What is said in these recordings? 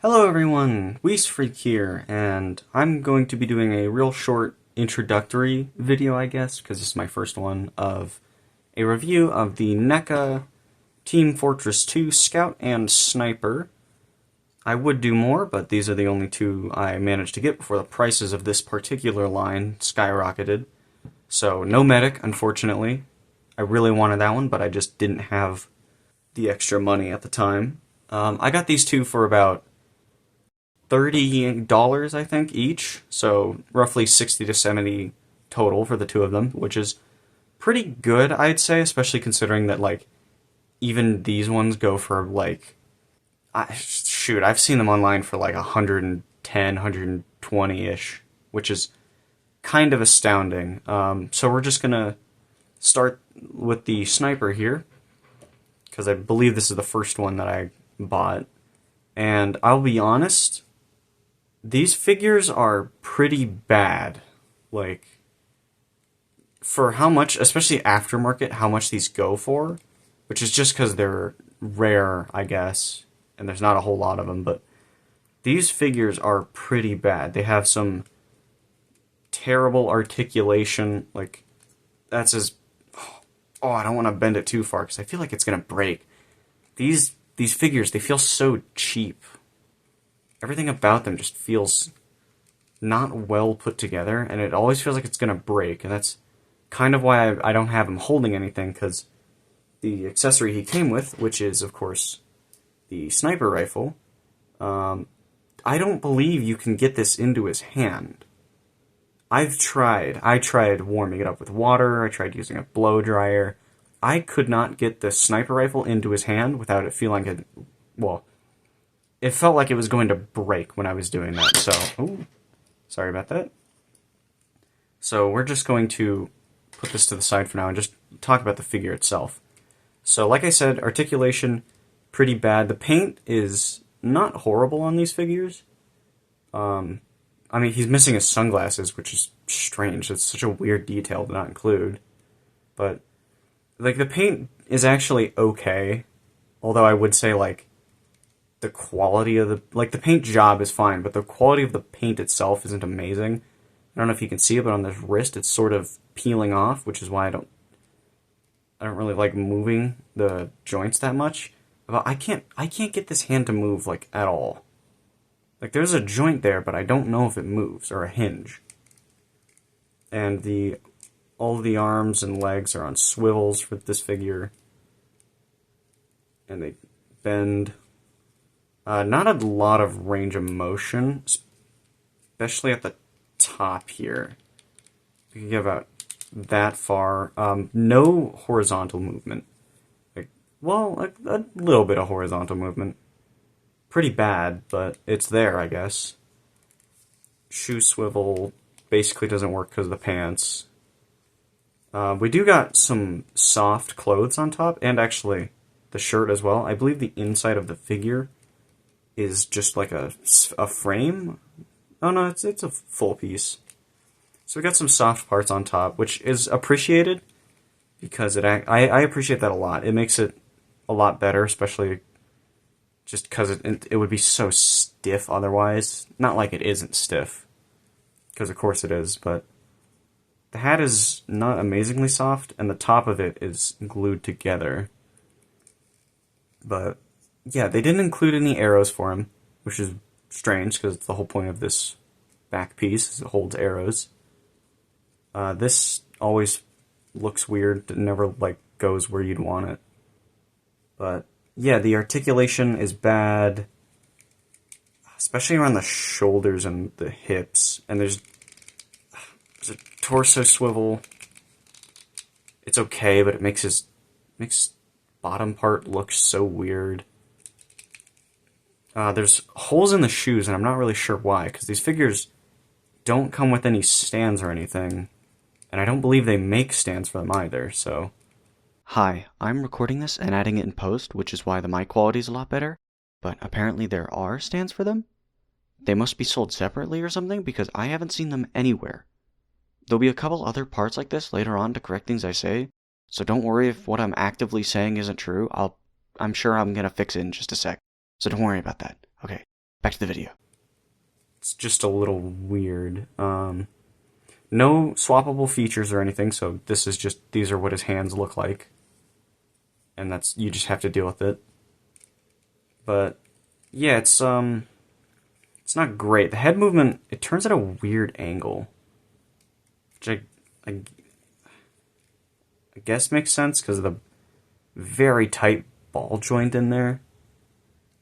Hello everyone, Freak here, and I'm going to be doing a real short introductory video, I guess, because this is my first one, of a review of the NECA Team Fortress 2 Scout and Sniper. I would do more, but these are the only two I managed to get before the prices of this particular line skyrocketed. So, no medic, unfortunately. I really wanted that one, but I just didn't have the extra money at the time. I got these two for about $30, I think, each, so roughly 60 to 70 total for the two of them, which is pretty good, I'd say, especially considering that, like, even these ones go for, like, I've seen them online for, like, 110, 120-ish, which is kind of astounding. So we're just gonna start with the Sniper here, because I believe this is the first one that I bought, and I'll be honest, these figures are pretty bad. Like, for how much, especially aftermarket, how much these go for, which is just because they're rare, I guess, and there's not a whole lot of them, but these figures are pretty bad. They have some terrible articulation, like, that's as... Oh, I don't want to bend it too far, because I feel like it's going to break. These figures, they feel so cheap. Everything about them just feels not well put together, and it always feels like it's going to break, and that's kind of why I don't have him holding anything, because the accessory he came with, which is, of course, the sniper rifle, I don't believe you can get this into his hand. I tried warming it up with water, I tried using a blow dryer. I could not get the sniper rifle into his hand without it feeling it felt like it was going to break when I was doing that, so... Ooh, sorry about that. So we're just going to put this to the side for now and just talk about the figure itself. So like I said, articulation, pretty bad. The paint is not horrible on these figures. I mean, he's missing his sunglasses, which is strange. It's such a weird detail to not include. But, like, the paint is actually okay. Although I would say, like, the quality of the paint job is fine, but the quality of the paint itself isn't amazing. I don't know if you can see it, but on this wrist it's sort of peeling off, which is why I don't really like moving the joints that much. But I can't get this hand to move, like, at all. Like, there's a joint there, but I don't know if it moves, or a hinge. And all of the arms and legs are on swivels for this figure. And they bend. Not a lot of range of motion, especially at the top here. We can get about that far. No horizontal movement. Like, well, a little bit of horizontal movement. Pretty bad, but it's there, I guess. Shoe swivel basically doesn't work because of the pants. We do got some soft clothes on top, and actually the shirt as well. I believe the inside of the figure is just like a frame. Oh no, it's a full piece. So we got some soft parts on top, which is appreciated, because I appreciate that a lot. It makes it a lot better, especially just because it would be so stiff otherwise. Not like it isn't stiff, because of course it is, but the hat is not amazingly soft, and the top of it is glued together. But yeah, they didn't include any arrows for him, which is strange, because the whole point of this back piece is it holds arrows. This always looks weird. It never, like, goes where you'd want it. But yeah, the articulation is bad, especially around the shoulders and the hips. And there's a torso swivel. It's okay, but it makes bottom part look so weird. There's holes in the shoes, and I'm not really sure why, because these figures don't come with any stands or anything, and I don't believe they make stands for them either, so... Hi, I'm recording this and adding it in post, which is why the mic quality is a lot better, but apparently there are stands for them? They must be sold separately or something, because I haven't seen them anywhere. There'll be a couple other parts like this later on to correct things I say, so don't worry if what I'm actively saying isn't true. I'm sure I'm gonna fix it in just a sec. So don't worry about that. Okay. Back to the video. It's just a little weird. No swappable features or anything, so this is just, these are what his hands look like. And that's, you just have to deal with it. But, yeah, it's not great. The head movement, it turns at a weird angle. Which I guess makes sense because of the very tight ball joint in there.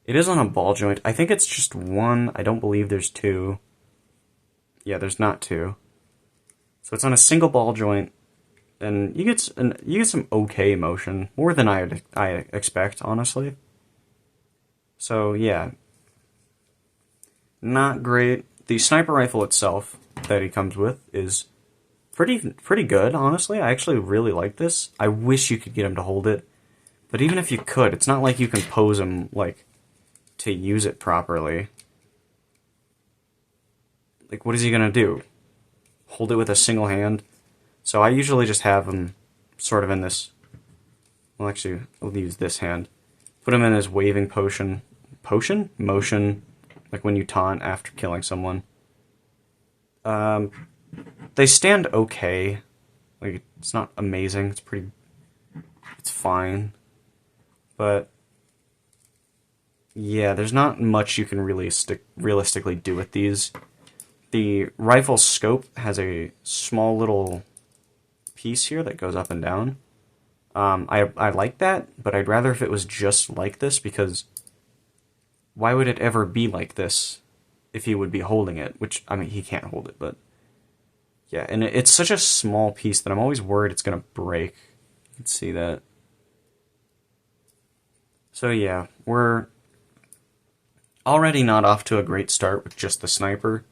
It is on a ball joint. I think it's just one. I don't believe there's two. Yeah, there's not two. So it's on a single ball joint, and you get some okay motion, more than I expect, honestly. So yeah, not great. The sniper rifle itself that he comes with is pretty good, honestly. I actually really like this. I wish you could get him to hold it, but even if you could, it's not like you can pose him like to use it properly. Like, what is he gonna do? Hold it with a single hand? So I usually just have him sort of in this. Well, actually, I'll use this hand. Put him in his waving motion, like when you taunt after killing someone. They stand okay. Like, it's not amazing. It's fine. But yeah, there's not much you can really realistically do with these. The rifle scope has a small little piece here that goes up and down. I like that, but I'd rather if it was just like this, because why would it ever be like this if he would be holding it? Which, I mean, he can't hold it, but yeah, and it's such a small piece that I'm always worried it's going to break. You can see that. So yeah, we're already not off to a great start with just the sniper.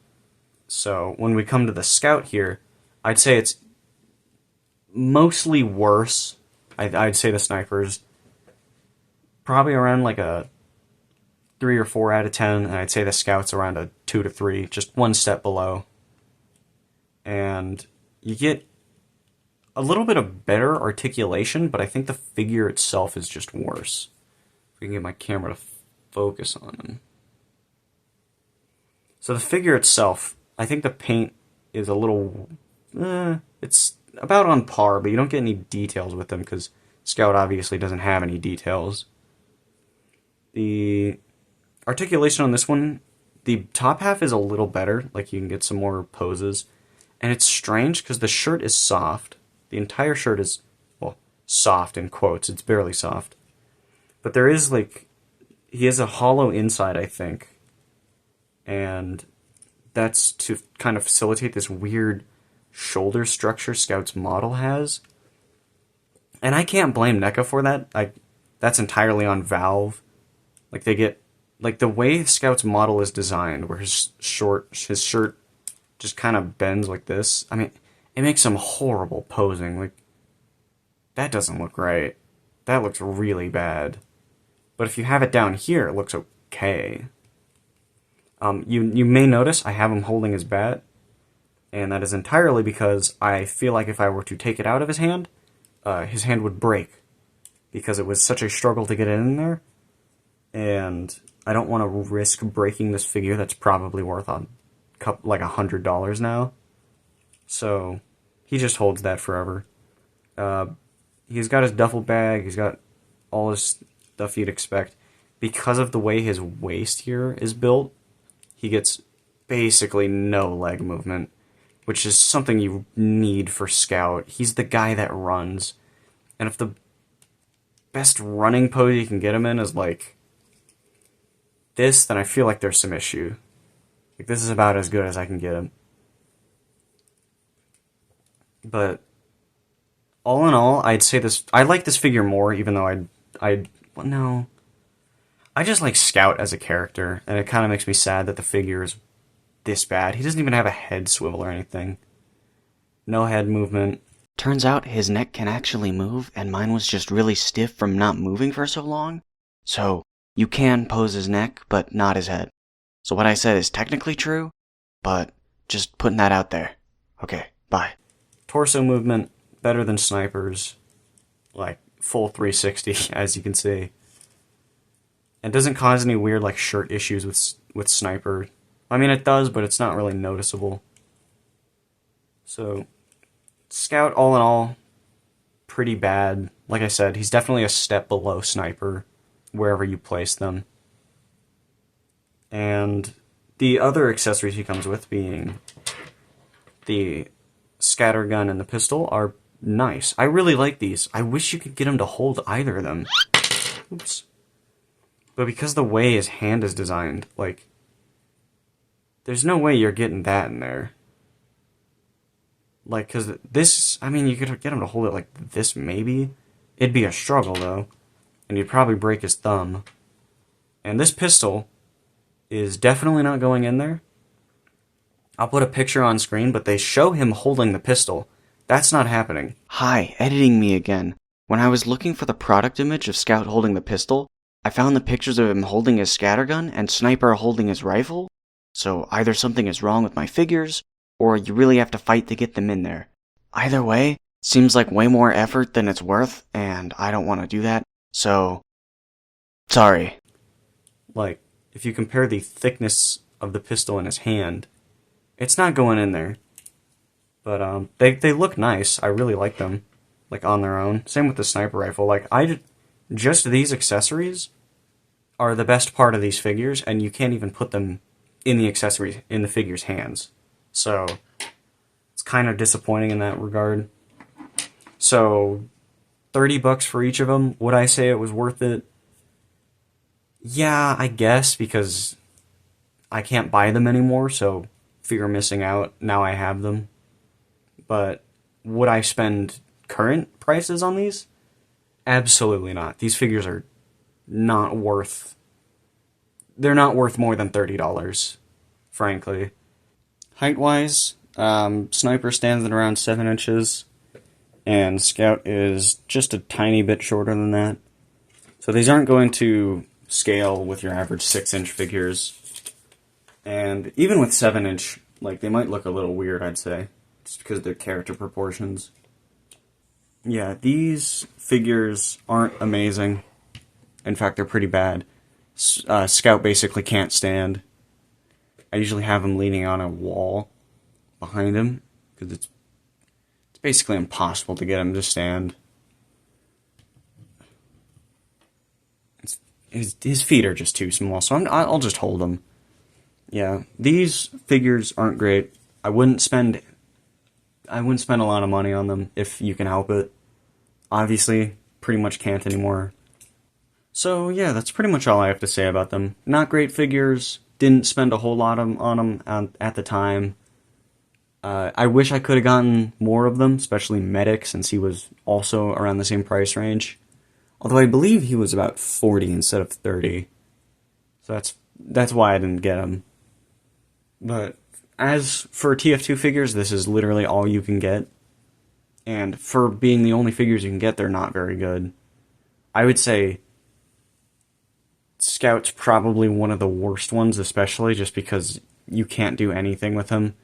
So when we come to the scout here, I'd say it's mostly worse. I'd say the sniper's probably around like a 3 or 4 out of 10, and I'd say the scout's around a 2 to 3, just one step below. And you get a little bit of better articulation, but I think the figure itself is just worse. If we can get my camera to focus on him. So the figure itself, I think the paint is a little... it's about on par, but you don't get any details with them, because Scout obviously doesn't have any details. The articulation on this one, the top half is a little better, like you can get some more poses. And it's strange, because the shirt is soft. The entire shirt is, well, soft in quotes, it's barely soft. But there is, like, he has a hollow inside, I think. And that's to kind of facilitate this weird shoulder structure Scout's model has. And I can't blame NECA for that. That's entirely on Valve. Like, they get... Like, the way Scout's model is designed, where his shirt just kind of bends like this, I mean, it makes some horrible posing. Like, that doesn't look right. That looks really bad. But if you have it down here, it looks okay. You may notice I have him holding his bat, and that is entirely because I feel like if I were to take it out of his hand would break, because it was such a struggle to get it in there, and I don't want to risk breaking this figure that's probably worth like $100 now. So he just holds that forever. He's got his duffel bag, he's got all his stuff you'd expect. Because of the way his waist here is built, he gets basically no leg movement, which is something you need for Scout. He's the guy that runs. And if the best running pose you can get him in is like this, then I feel like there's some issue. Like, this is about as good as I can get him. But all in all, I'd say this... I like this figure more, even though well, no. I just like Scout as a character, and it kind of makes me sad that the figure is this bad. He doesn't even have a head swivel or anything. No head movement. Turns out his neck can actually move, and mine was just really stiff from not moving for so long. So, you can pose his neck, but not his head. So what I said is technically true, but just putting that out there. Okay, bye. Torso movement, better than Sniper's. Like, full 360, as you can see. and doesn't cause any weird like shirt issues with Sniper. I mean, it does, but it's not really noticeable. So, Scout, all in all, pretty bad. Like I said, he's definitely a step below Sniper, wherever you place them. And the other accessories he comes with, being the scattergun and the pistol, are nice. I really like these. I wish you could get him to hold either of them. Oops. But because the way his hand is designed, like, there's no way you're getting that in there. Like, because this, I mean, you could get him to hold it like this, maybe. It'd be a struggle, though. And you'd probably break his thumb. And this pistol is definitely not going in there. I'll put a picture on screen, but they show him holding the pistol. That's not happening. Hi, editing me again. When I was looking for the product image of Scout holding the pistol, I found the pictures of him holding his scattergun and Sniper holding his rifle. So either something is wrong with my figures, or you really have to fight to get them in there. Either way, seems like way more effort than it's worth, and I don't want to do that, so... sorry. Like, if you compare the thickness of the pistol in his hand, it's not going in there. But, they look nice. I really like them, like, on their own. Same with the Sniper rifle. Like, just these accessories are the best part of these figures, and you can't even put them in the accessories, in the figure's hands. So, it's kind of disappointing in that regard. So, $30 for each of them. Would I say it was worth it? Yeah, I guess, because I can't buy them anymore, so fear of missing out. Now I have them. But would I spend current prices on these? Absolutely not. These figures are not worth... they're not worth more than $30, frankly. Height-wise, Sniper stands at around 7 inches, and Scout is just a tiny bit shorter than that. So these aren't going to scale with your average 6-inch figures. And even with 7-inch, like, they might look a little weird, I'd say, just because of their character proportions. Yeah, these figures aren't amazing. In fact, they're pretty bad. Scout basically can't stand. I usually have him leaning on a wall behind him, because it's basically impossible to get him to stand. His feet are just too small, so I'll just hold him. Yeah, these figures aren't great. I wouldn't spend a lot of money on them if you can help it. Obviously, pretty much can't anymore. So yeah, that's pretty much all I have to say about them. Not great figures. Didn't spend a whole lot on them at the time. I wish I could have gotten more of them, especially Medic, since he was also around the same price range. Although I believe he was about 40 instead of 30. So that's why I didn't get him. But as for TF2 figures, this is literally all you can get. And for being the only figures you can get, they're not very good. I would say Scout's probably one of the worst ones, especially just because you can't do anything with him.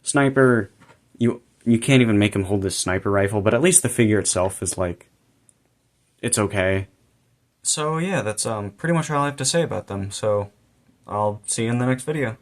Sniper, you can't even make him hold this sniper rifle, but at least the figure itself is like, it's okay. So yeah, that's pretty much all I have to say about them, so I'll see you in the next video.